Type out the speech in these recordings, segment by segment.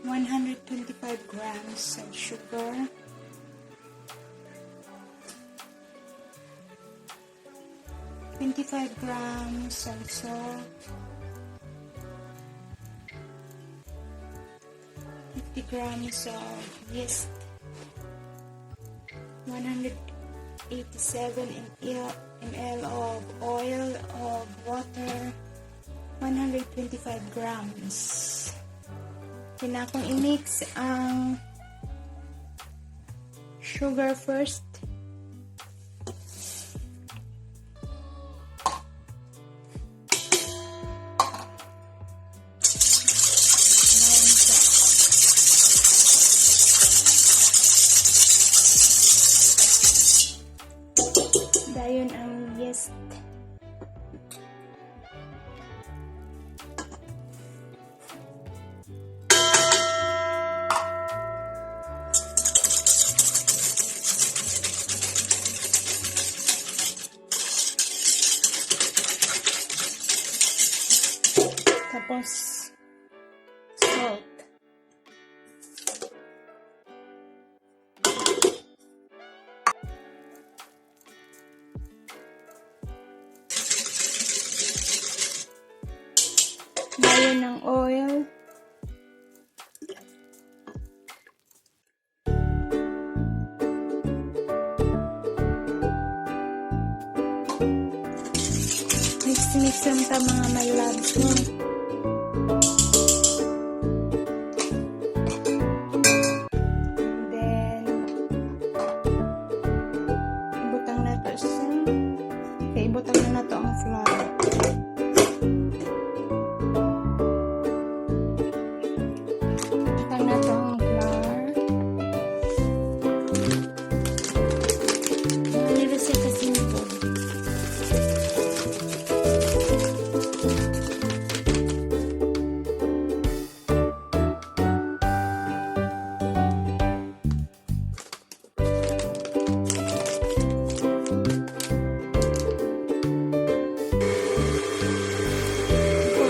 125 grams of sugar, 25 grams of salt, 50 grams of yeast, 187 ml of oil of water, 125 grams. Kailangan kong i-mix ang sugar first. Dayon ang yeast. Tapos salt. Dayon ng oil. Mix lang ta mga my loves mo. Then ibutang na to sa ibutang na to ang flour. Ibutang na to ang flour. Nilisi kasi nito.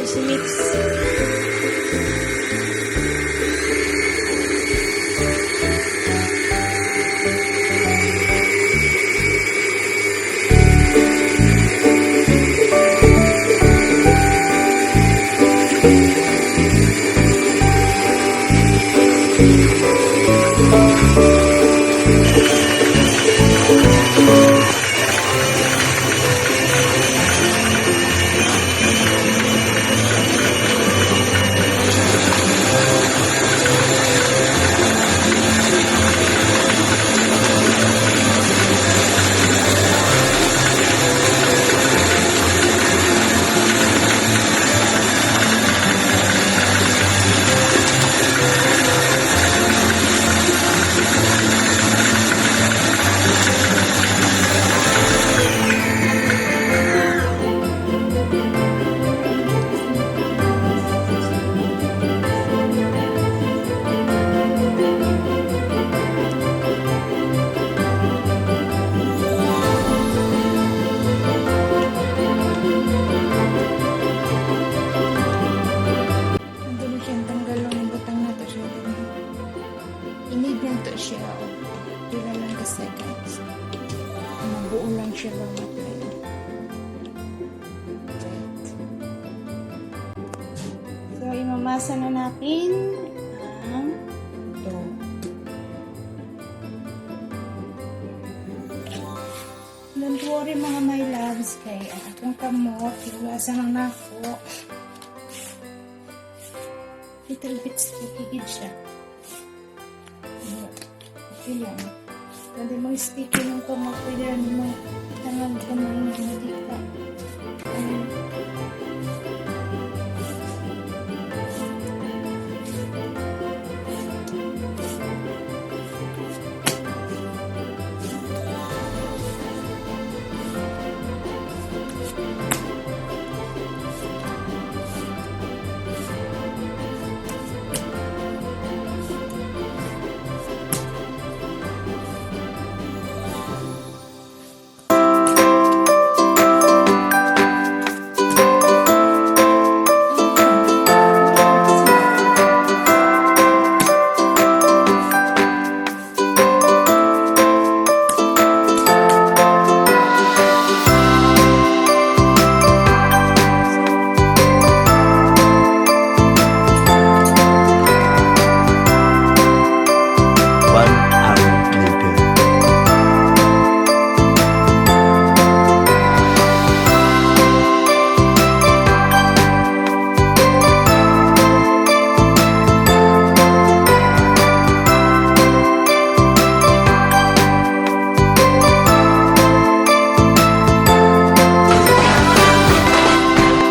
Mix. Mabuo lang siya lahat ngayon. So, imamasa na natin ang dough. Don't worry mga my loves, kay ang akong kamot, iwasan ang nako. Little bit sticky siya. Okay yan. Pwede mo sticky ng kamot, pwede mo tangang kamay na hindi ka.